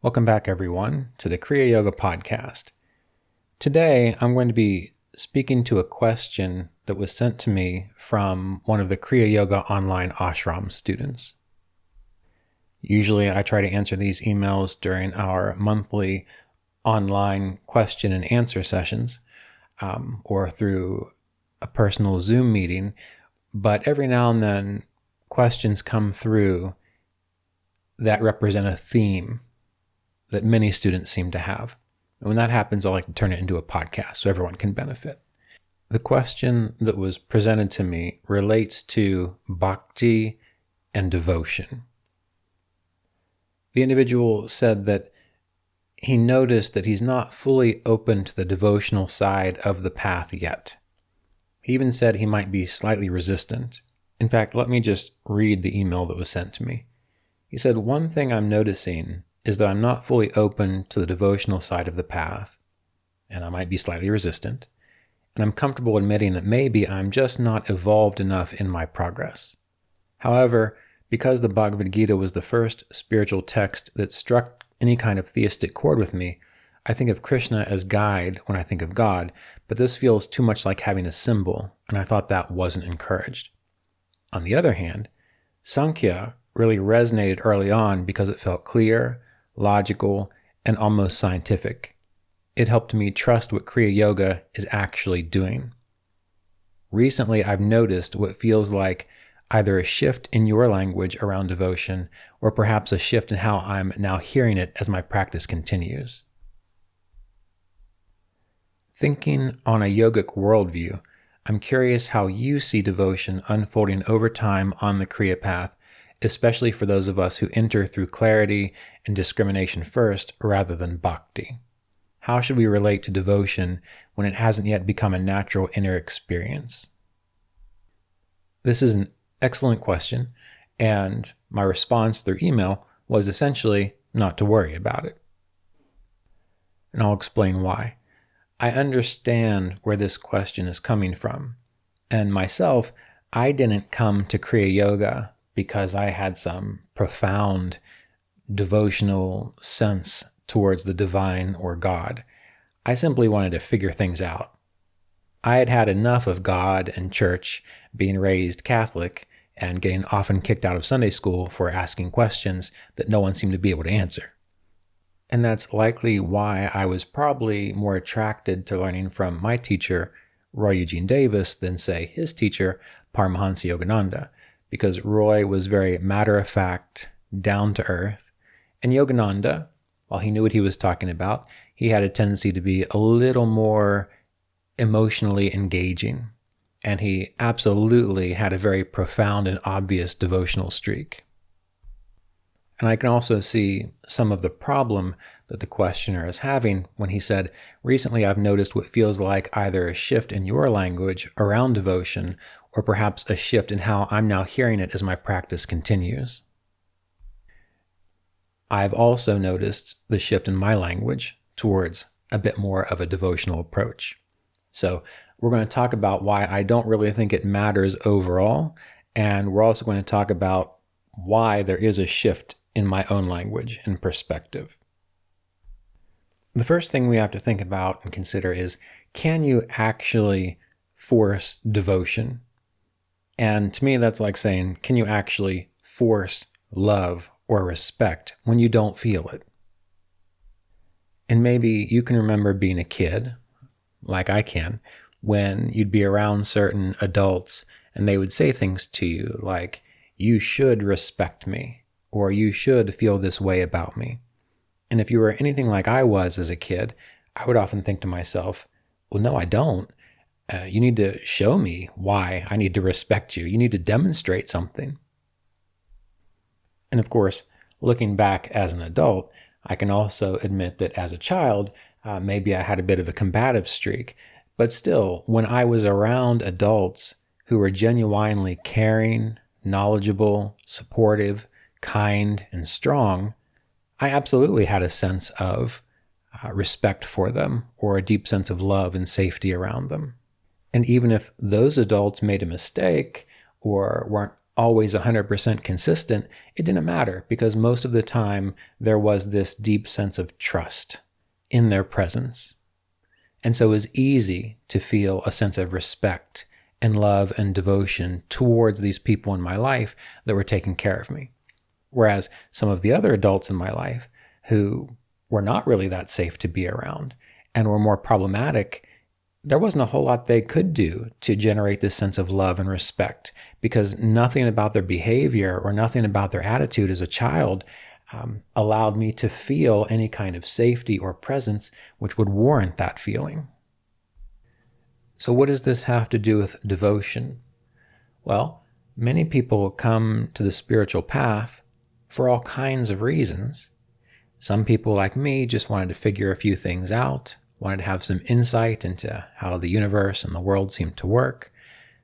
Welcome back, everyone, to the Kriya Yoga Podcast. Today, I'm going to be speaking to a question that was sent to me from one of the Kriya Yoga online ashram students. Usually, I try to answer these emails during our monthly online question and answer sessions, or through a personal Zoom meeting, but every now and then, questions come through that represent a theme that many students seem to have. And when that happens, I like to turn it into a podcast so everyone can benefit. The question that was presented to me relates to bhakti and devotion. The individual said that he noticed that he's not fully open to the devotional side of the path yet. He even said he might be slightly resistant. In fact, let me just read the email that was sent to me. He said, "One thing I'm noticing is that I'm not fully open to the devotional side of the path, and I might be slightly resistant, and I'm comfortable admitting that maybe I'm just not evolved enough in my progress. However, because the Bhagavad Gita was the first spiritual text that struck any kind of theistic chord with me, I think of Krishna as guide when I think of God, but this feels too much like having a symbol, and I thought that wasn't encouraged. On the other hand, Sāṃkhya really resonated early on because it felt clear, logical, and almost scientific. It helped me trust what Kriya Yoga is actually doing. Recently, I've noticed what feels like either a shift in your language around devotion, or perhaps a shift in how I'm now hearing it as my practice continues. Thinking on a yogic worldview, I'm curious how you see devotion unfolding over time on the Kriya path, especially for those of us who enter through clarity and discrimination first rather than bhakti. How should we relate to devotion when it hasn't yet become a natural inner experience?" This is an excellent question, and my response through email was essentially not to worry about it. And I'll explain why. I understand where this question is coming from, and myself, I didn't come to Kriya Yoga because I had some profound devotional sense towards the divine or God. I simply wanted to figure things out. I had had enough of God and church, being raised Catholic, and getting often kicked out of Sunday school for asking questions that no one seemed to be able to answer. And that's likely why I was probably more attracted to learning from my teacher, Roy Eugene Davis, than, say, his teacher, Paramahansa Yogananda, because Roy was very matter-of-fact, down-to-earth, and Yogananda, while he knew what he was talking about, he had a tendency to be a little more emotionally engaging, and he absolutely had a very profound and obvious devotional streak. And I can also see some of the problem that the questioner is having when he said, "Recently I've noticed what feels like either a shift in your language around devotion, or perhaps a shift in how I'm now hearing it as my practice continues." I've also noticed the shift in my language towards a bit more of a devotional approach. So we're going to talk about why I don't really think it matters overall, and we're also going to talk about why there is a shift in my own language and perspective. The first thing we have to think about and consider is, can you actually force devotion? And to me, that's like saying, can you actually force love or respect when you don't feel it? And maybe you can remember being a kid, like I can, when you'd be around certain adults and they would say things to you like, "You should respect me," or "You should feel this way about me." And if you were anything like I was as a kid, I would often think to myself, well, no, I don't. You need to show me why I need to respect you. You need to demonstrate something. And of course, looking back as an adult, I can also admit that as a child, maybe I had a bit of a combative streak. But still, when I was around adults who were genuinely caring, knowledgeable, supportive, kind, and strong, I absolutely had a sense of respect for them, or a deep sense of love and safety around them. And even if those adults made a mistake or weren't always 100% consistent, it didn't matter because most of the time there was this deep sense of trust in their presence. And so it was easy to feel a sense of respect and love and devotion towards these people in my life that were taking care of me. Whereas some of the other adults in my life who were not really that safe to be around and were more problematic, there wasn't a whole lot they could do to generate this sense of love and respect because nothing about their behavior or nothing about their attitude as a child allowed me to feel any kind of safety or presence which would warrant that feeling. So what does this have to do with devotion? Well, many people come to the spiritual path for all kinds of reasons. Some people like me just wanted to figure a few things out, wanted to have some insight into how the universe and the world seem to work.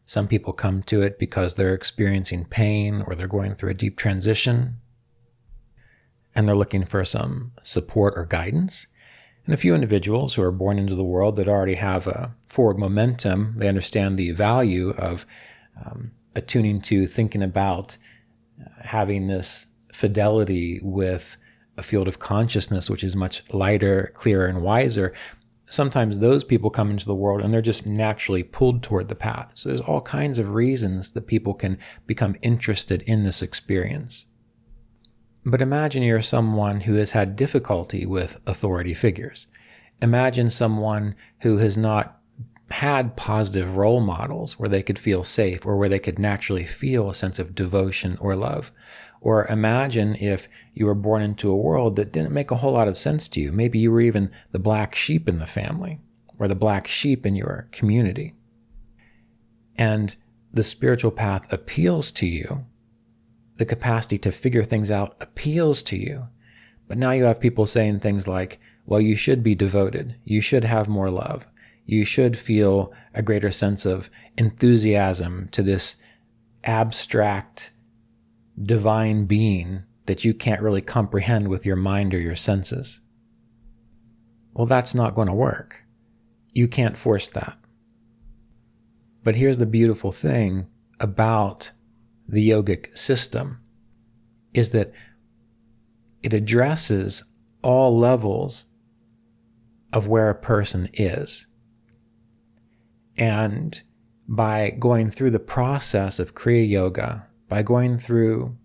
Some people come to it because they're experiencing pain or they're going through a deep transition and they're looking for some support or guidance. And a few individuals who are born into the world that already have a forward momentum, they understand the value of attuning to thinking about having this fidelity with a field of consciousness which is much lighter, clearer, and wiser. Sometimes those people come into the world and they're just naturally pulled toward the path. So there's all kinds of reasons that people can become interested in this experience. But imagine you're someone who has had difficulty with authority figures. Imagine someone who has not had positive role models where they could feel safe or where they could naturally feel a sense of devotion or love. Or imagine if you were born into a world that didn't make a whole lot of sense to you. Maybe you were even the black sheep in the family or the black sheep in your community. And the spiritual path appeals to you. The capacity to figure things out appeals to you. But now you have people saying things like, well, you should be devoted. You should have more love. You should feel a greater sense of enthusiasm to this abstract divine being that you can't really comprehend with your mind or your senses. Well, that's not going to work. You can't force that. But here's the beautiful thing about the yogic system is that it addresses all levels of where a person is. And by going through the process of Kriya Yoga, by going through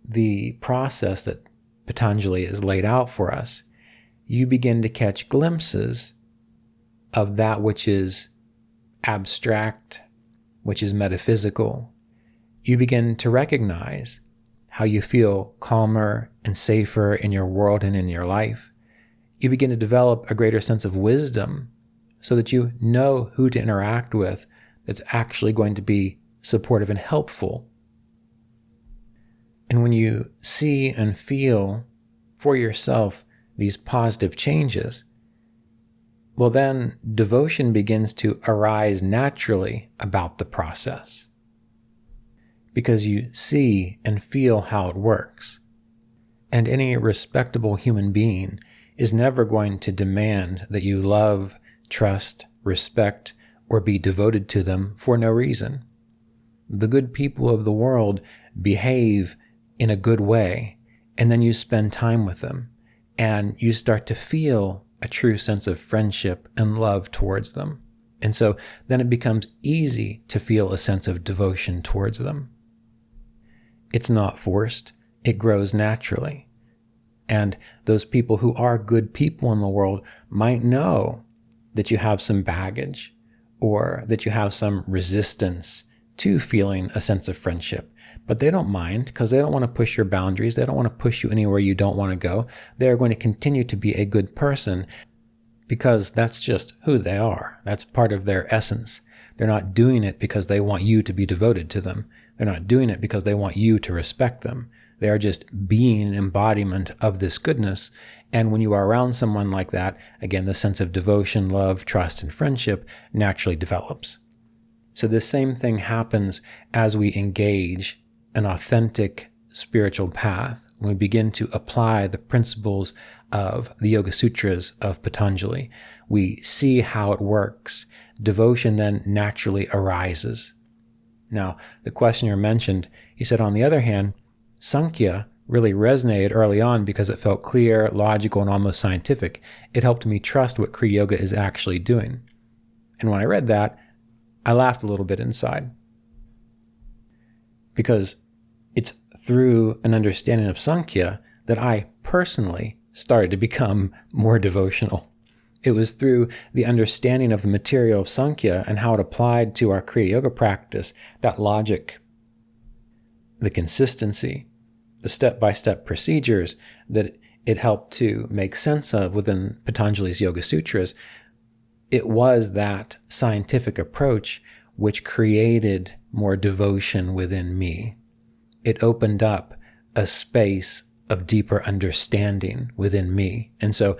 the process that Patanjali has laid out for us, you begin to catch glimpses of that which is abstract, which is metaphysical. You begin to recognize how you feel calmer and safer in your world and in your life. You begin to develop a greater sense of wisdom so that you know who to interact with that's actually going to be supportive and helpful. And when you see and feel for yourself these positive changes, well, then devotion begins to arise naturally about the process because you see and feel how it works. And any respectable human being is never going to demand that you love, trust, respect, or be devoted to them for no reason. The good people of the world behave in a good way, and then you spend time with them, and you start to feel a true sense of friendship and love towards them. And so then it becomes easy to feel a sense of devotion towards them. It's not forced. It grows naturally. And those people who are good people in the world might know that you have some baggage or that you have some resistance to feeling a sense of friendship. But they don't mind because they don't want to push your boundaries. They don't want to push you anywhere you don't want to go. They're going to continue to be a good person because that's just who they are. That's part of their essence. They're not doing it because they want you to be devoted to them. They're not doing it because they want you to respect them. They are just being an embodiment of this goodness. And when you are around someone like that, again, the sense of devotion, love, trust, and friendship naturally develops. So the same thing happens as we engage an authentic spiritual path, when we begin to apply the principles of the Yoga Sutras of Patanjali. We see how it works. Devotion then naturally arises. Now, the questioner mentioned, he said, on the other hand, Sāṃkhya really resonated early on because it felt clear, logical, and almost scientific. It helped me trust what Kriya Yoga is actually doing. And when I read that, I laughed a little bit inside. Because it's through an understanding of Sāṃkhya that I personally started to become more devotional. It was through the understanding of the material of Sāṃkhya and how it applied to our Kriya Yoga practice, that logic, the consistency, the step-by-step procedures that it helped to make sense of within Patanjali's Yoga Sutras. It was that scientific approach which created more devotion within me. It opened up a space of deeper understanding within me. And so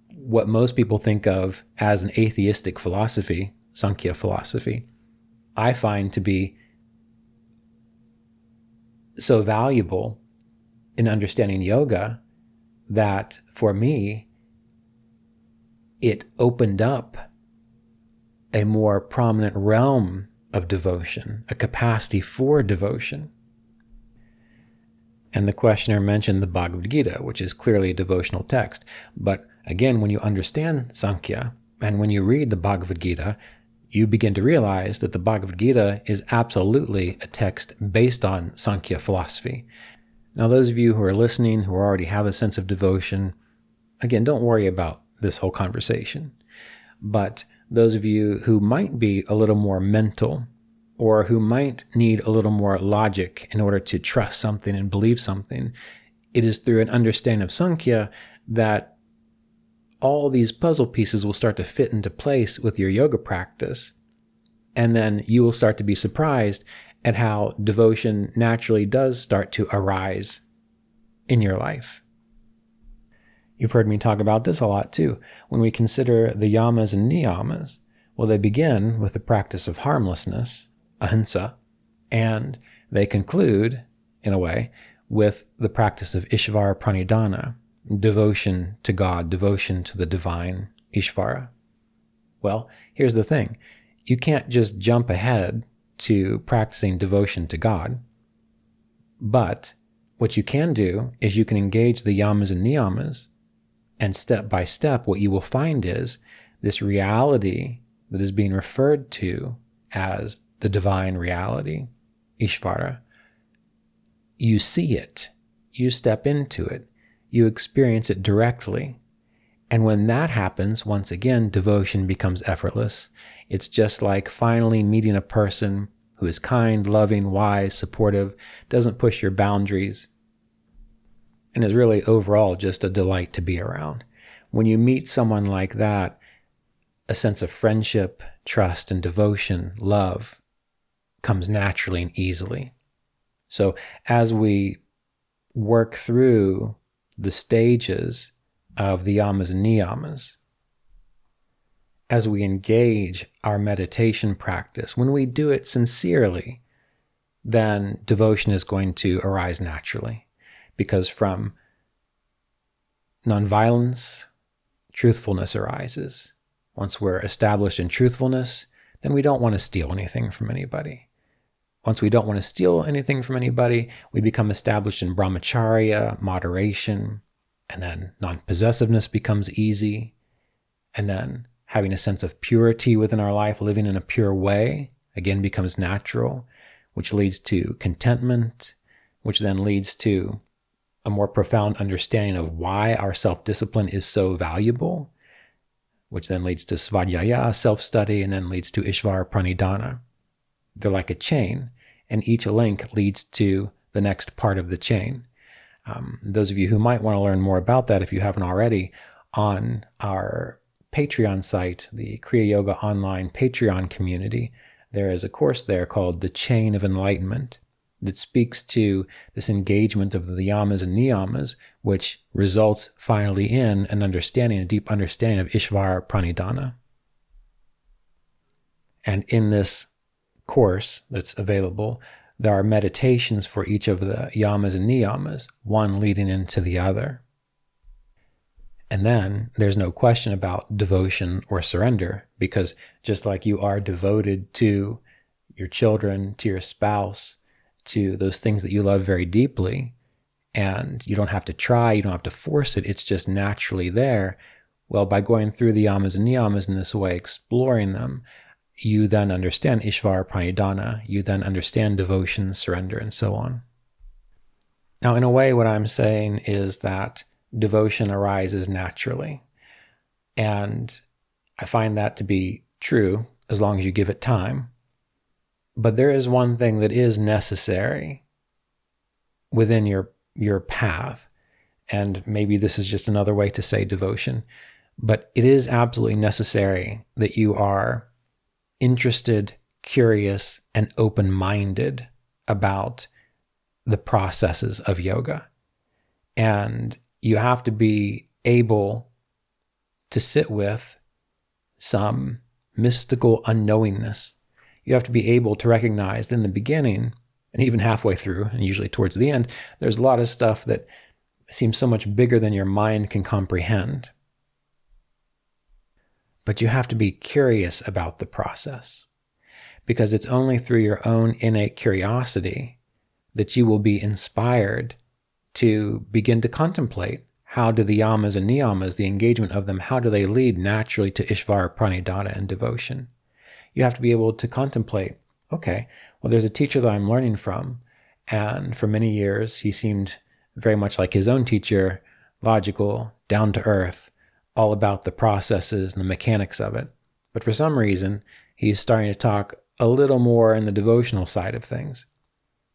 what most people think of as an atheistic philosophy, Sāṃkhya philosophy, I find to be so valuable in understanding yoga that for me, it opened up a more prominent realm of devotion, a capacity for devotion. And the questioner mentioned the Bhagavad Gita, which is clearly a devotional text. But again, when you understand Sāṃkhya and when you read the Bhagavad Gita, you begin to realize that the Bhagavad Gita is absolutely a text based on Sāṃkhya philosophy. Now, those of you who are listening, who already have a sense of devotion, again, don't worry about this whole conversation. But those of you who might be a little more mental, or who might need a little more logic in order to trust something and believe something, it is through an understanding of Sāṃkhya that all these puzzle pieces will start to fit into place with your yoga practice. And then you will start to be surprised at how devotion naturally does start to arise in your life. You've heard me talk about this a lot too. When we consider the yamas and niyamas, well, they begin with the practice of harmlessness, ahimsa, and they conclude, in a way, with the practice of Ishvara pranidhana, devotion to God, devotion to the divine, Ishvara. Well, here's the thing. You can't just jump ahead to practicing devotion to God, but what you can do is you can engage the yamas and niyamas, and step by step, what you will find is this reality that is being referred to as the divine reality, Ishvara. You see it, you step into it, you experience it directly. And when that happens, once again, devotion becomes effortless. It's just like finally meeting a person who is kind, loving, wise, supportive, doesn't push your boundaries, and is really overall just a delight to be around. When you meet someone like that, a sense of friendship, trust, and devotion, love, comes naturally and easily. So as we work through the stages of the yamas and niyamas, as we engage our meditation practice, when we do it sincerely, then devotion is going to arise naturally. Because from nonviolence, truthfulness arises. Once we're established in truthfulness, then we don't want to steal anything from anybody. Once we don't want to steal anything from anybody, we become established in brahmacharya, moderation, and then non-possessiveness becomes easy. And then having a sense of purity within our life, living in a pure way, again becomes natural, which leads to contentment, which then leads to a more profound understanding of why our self-discipline is so valuable, which then leads to svadhyaya, self-study, and then leads to Ishvara pranidhana. They're like a chain, and each link leads to the next part of the chain. Those of you who might want to learn more about that, if you haven't already, on our Patreon site, the Kriya Yoga online Patreon community, there is a course there called The Chain of Enlightenment that speaks to this engagement of the yamas and niyamas, which results finally in an understanding, a deep understanding of Ishvara pranidhana. And in this course that's available, there are meditations for each of the yamas and niyamas, one leading into the other. And then there's no question about devotion or surrender, because just like you are devoted to your children, to your spouse, to those things that you love very deeply, and you don't have to try, you don't have to force it, it's just naturally there. Well, by going through the yamas and niyamas in this way, exploring them, you then understand Ishvara Pranidhana, you then understand devotion, surrender, and so on. Now, in a way, what I'm saying is that devotion arises naturally. And I find that to be true as long as you give it time. But there is one thing that is necessary within your path. And maybe this is just another way to say devotion. But it is absolutely necessary that you are interested, curious, and open-minded about the processes of yoga. And you have to be able to sit with some mystical unknowingness. You have to be able to recognize in the beginning, and even halfway through, and usually towards the end, there's a lot of stuff that seems so much bigger than your mind can comprehend. But you have to be curious about the process, because it's only through your own innate curiosity that you will be inspired to begin to contemplate how do the yamas and niyamas, the engagement of them, how do they lead naturally to Ishvara Pranidhana and devotion? You have to be able to contemplate, okay, well, there's a teacher that I'm learning from, and for many years he seemed very much like his own teacher, logical, down to earth, all about the processes and the mechanics of it. But for some reason, he's starting to talk a little more in the devotional side of things.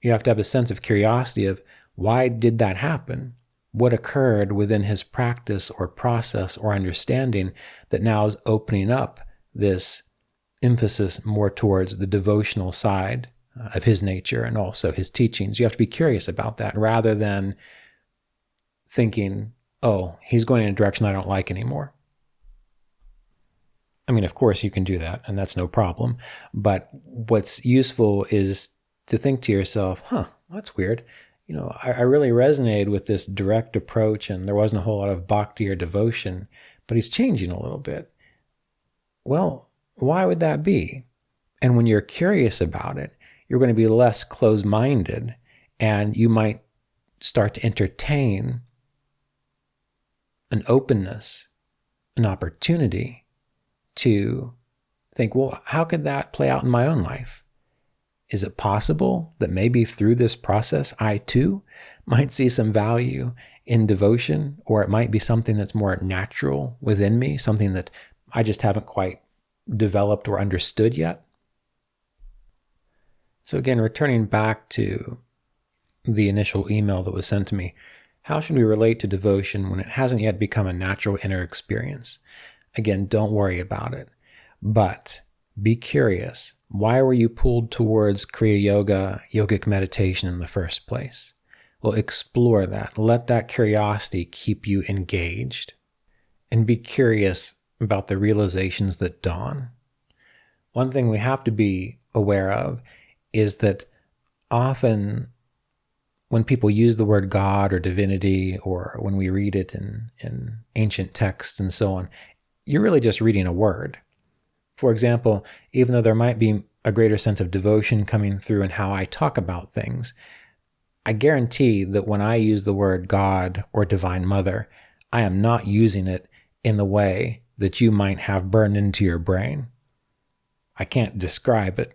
You have to have a sense of curiosity of why did that happen? What occurred within his practice or process or understanding that now is opening up this emphasis more towards the devotional side of his nature and also his teachings. You have to be curious about that rather than thinking, oh, he's going in a direction I don't like anymore. I mean, of course you can do that, and that's no problem. But what's useful is to think to yourself, that's weird. You know, I really resonated with this direct approach, and there wasn't a whole lot of bhakti or devotion, but he's changing a little bit. Well, why would that be? And when you're curious about it, you're going to be less closed-minded, and you might start to entertain an openness, an opportunity to think, well, how could that play out in my own life? Is it possible that maybe through this process, I too might see some value in devotion, or it might be something that's more natural within me, something that I just haven't quite developed or understood yet? So again, returning back to the initial email that was sent to me, how should we relate to devotion when it hasn't yet become a natural inner experience? Again, don't worry about it, but be curious. Why were you pulled towards Kriya Yoga, yogic meditation in the first place? Well, explore that. Let that curiosity keep you engaged, and be curious about the realizations that dawn. One thing we have to be aware of is that often when people use the word God or divinity, or when we read it in ancient texts and so on, you're really just reading a word. For example, even though there might be a greater sense of devotion coming through in how I talk about things, I guarantee that when I use the word God or Divine Mother, I am not using it in the way that you might have burned into your brain. I can't describe it,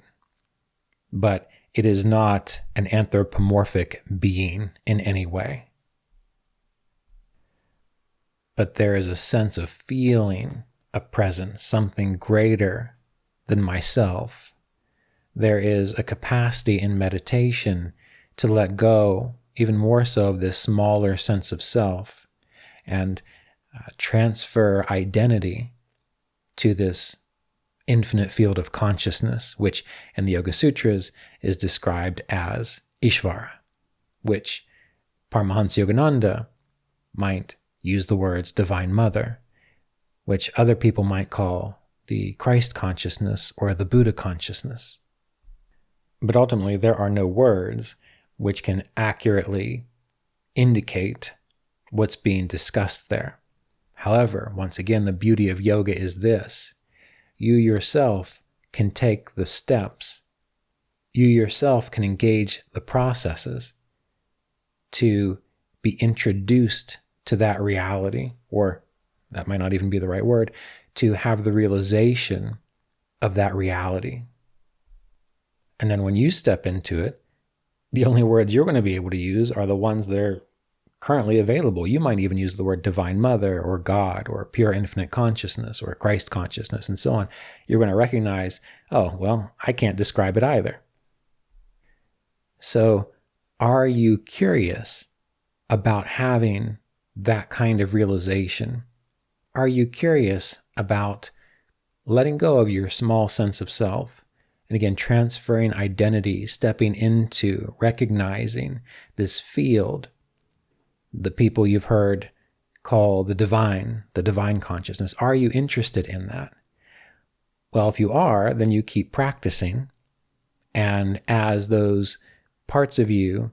but it is not an anthropomorphic being in any way. But there is a sense of feeling a presence, something greater than myself. There is a capacity in meditation to let go even more so of this smaller sense of self and transfer identity to this infinite field of consciousness, which in the Yoga Sutras is described as Ishvara, which Paramahansa Yogananda might use the words Divine Mother, which other people might call the Christ consciousness or the Buddha consciousness. But ultimately, there are no words which can accurately indicate what's being discussed there. However, once again, the beauty of yoga is this: you yourself can take the steps you yourself can engage the processes to be introduced to that reality, or that might not even be the right word, to have the realization of that reality. And then when you step into it, the only words you're going to be able to use are the ones that are currently available. You might even use the word Divine Mother or God or pure infinite consciousness or Christ consciousness and so on. You're going to recognize, oh, well, I can't describe it either. So are you curious about having that kind of realization? Are you curious about letting go of your small sense of self? And again, transferring identity, stepping into, recognizing this field, the people you've heard call the divine consciousness. Are you interested in that? Well, if you are, then you keep practicing. And as those parts of you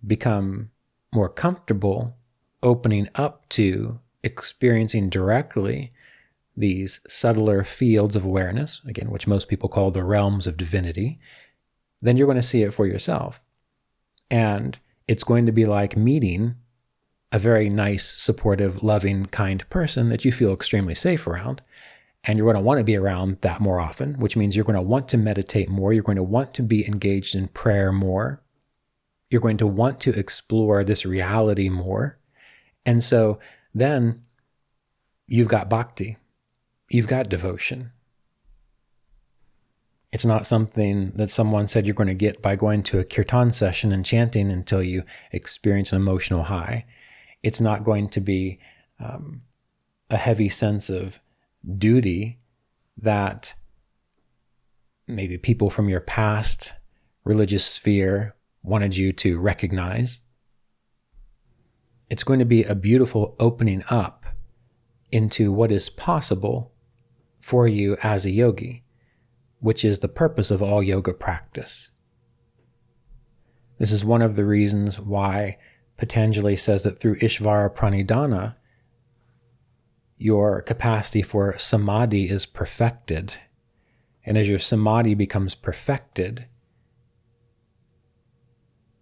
become more comfortable opening up to experiencing directly these subtler fields of awareness, again, which most people call the realms of divinity, then you're going to see it for yourself. And it's going to be like meeting a very nice, supportive, loving, kind person that you feel extremely safe around. And you're going to want to be around that more often, which means you're going to want to meditate more. You're going to want to be engaged in prayer more. You're going to want to explore this reality more. And so then you've got bhakti. You've got devotion. It's not something that someone said you're going to get by going to a kirtan session and chanting until you experience an emotional high. It's not going to be a heavy sense of duty that maybe people from your past religious sphere wanted you to recognize. It's going to be a beautiful opening up into what is possible for you as a yogi, which is the purpose of all yoga practice. This is one of the reasons why Patanjali says that through Ishvara Pranidhana, your capacity for samadhi is perfected. And as your samadhi becomes perfected,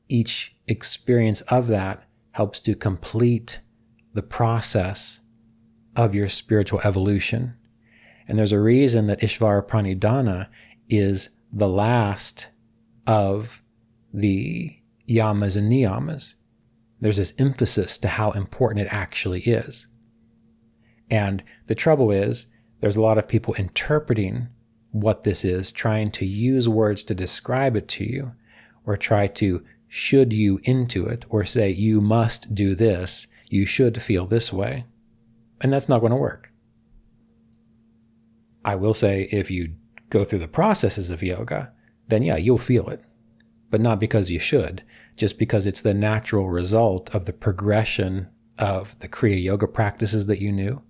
each experience of that helps to complete the process of your spiritual evolution. And there's a reason that Ishvara Pranidhana is the last of the yamas and niyamas. There's this emphasis to how important it actually is. And the trouble is, there's a lot of people interpreting what this is, trying to use words to describe it to you, or try to should you into it, or say you must do this, you should feel this way. And that's not going to work. I will say if you go through the processes of yoga, then yeah, you'll feel it. But not because you should, just because it's the natural result of the progression of the Kriya Yoga practices that you knew.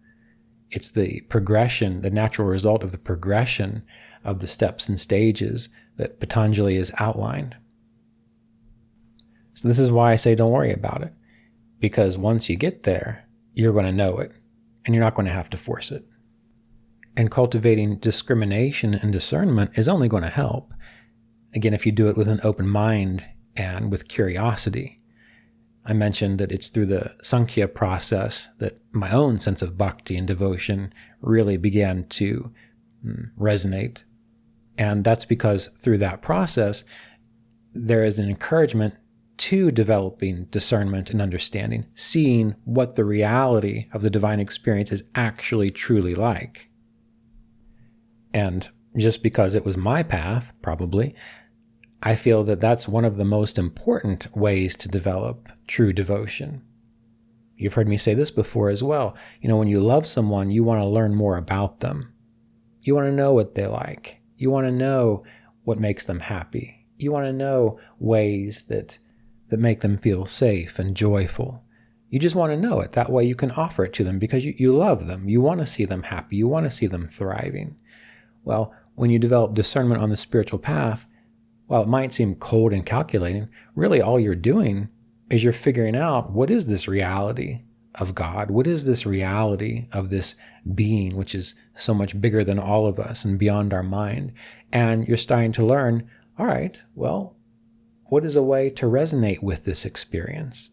It's the progression, the natural result of the progression of the steps and stages that Patanjali has outlined. So this is why I say don't worry about it. Because once you get there, you're going to know it, and you're not going to have to force it. And cultivating discrimination and discernment is only going to help. Again, if you do it with an open mind and with curiosity. I mentioned that it's through the Sāṃkhya process that my own sense of bhakti and devotion really began to resonate. And that's because through that process, there is an encouragement to developing discernment and understanding, seeing what the reality of the divine experience is actually truly like. And just because it was my path, probably, I feel that that's one of the most important ways to develop true devotion. You've heard me say this before as well. You know, when you love someone, you want to learn more about them. You want to know what they like. You want to know what makes them happy. You want to know ways that make them feel safe and joyful. You just want to know it. That way you can offer it to them because you love them. You want to see them happy. You want to see them thriving. Well, when you develop discernment on the spiritual path, while it might seem cold and calculating, really all you're doing is you're figuring out what is this reality of God? What is this reality of this being, which is so much bigger than all of us and beyond our mind? And you're starting to learn, all right, well, what is a way to resonate with this experience?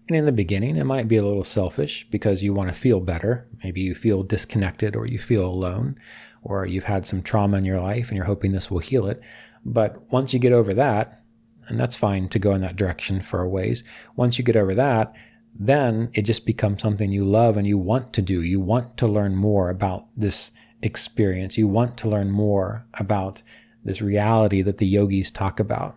And in the beginning, it might be a little selfish because you want to feel better. Maybe you feel disconnected, or you feel alone, or you've had some trauma in your life and you're hoping this will heal it. But once you get over that, and that's fine to go in that direction for a ways, once you get over that, then it just becomes something you love and you want to do. You want to learn more about this experience. You want to learn more about this reality that the yogis talk about.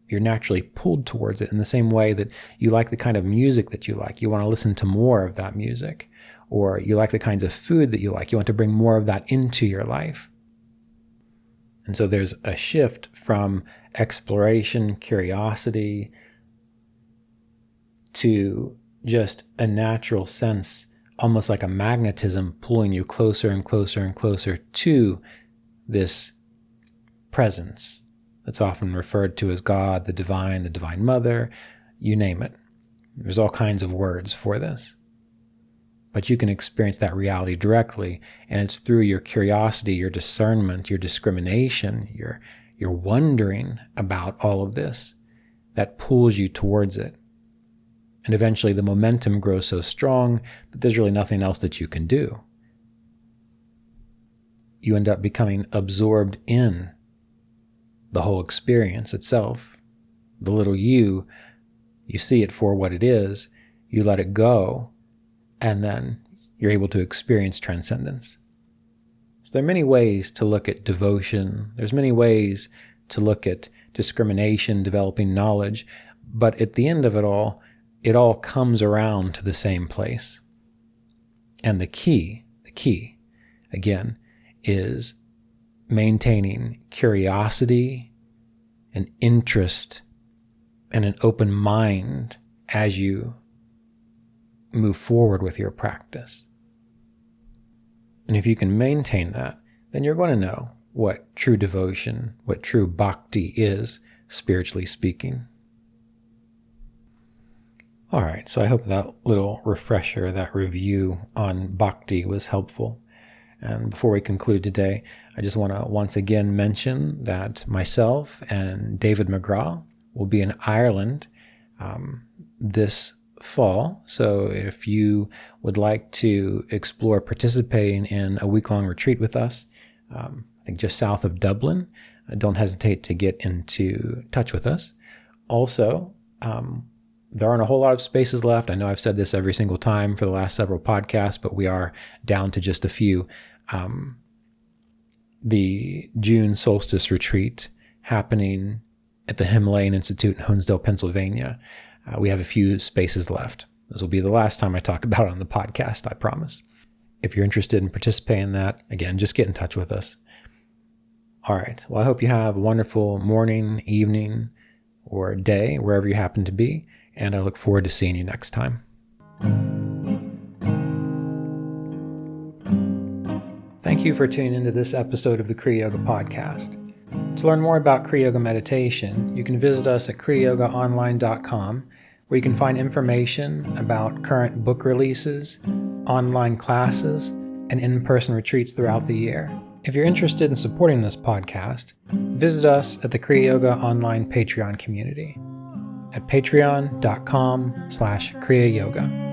You're naturally pulled towards it in the same way that you like the kind of music that you like. You want to listen to more of that music, or you like the kinds of food that you like. You want to bring more of that into your life. And so there's a shift from exploration, curiosity, to just a natural sense, almost like a magnetism pulling you closer and closer and closer to this presence that's often referred to as God, the Divine Mother, you name it. There's all kinds of words for this. But you can experience that reality directly, and it's through your curiosity, your discernment, your discrimination, your wondering about all of this that pulls you towards it. And eventually the momentum grows so strong that there's really nothing else that you can do. You end up becoming absorbed in the whole experience itself. The little you see it for what it is, you let it go, and then you're able to experience transcendence. So there are many ways to look at devotion. There's many ways to look at discrimination, developing knowledge, but at the end of it all comes around to the same place. And the key, again, is maintaining curiosity and interest and an open mind as you move forward with your practice. And if you can maintain that, then you're going to know what true devotion, what true bhakti is, spiritually speaking. All right, so I hope that little refresher, that review on bhakti was helpful. And before we conclude today, I just want to once again mention that myself and David McGraw will be in Ireland this fall. So if you would like to explore participating in a week-long retreat with us, I think just south of Dublin, don't hesitate to get into touch with us. Also, there aren't a whole lot of spaces left. I know I've said this every single time for the last several podcasts, but we are down to just a few. The June solstice retreat happening at the Himalayan Institute in Honesdale, Pennsylvania. We have a few spaces left. This will be the last time I talk about it on the podcast, I promise. If you're interested in participating in that, again, just get in touch with us. All right. Well, I hope you have a wonderful morning, evening, or day, wherever you happen to be, and I look forward to seeing you next time. Thank you for tuning into this episode of the Kriya Yoga Podcast. To learn more about Kriya Yoga meditation, you can visit us at kriyayogaonline.com, where you can find information about current book releases, online classes, and in-person retreats throughout the year. If you're interested in supporting this podcast, visit us at the Kriya Yoga Online Patreon community at patreon.com/Kriya Yoga.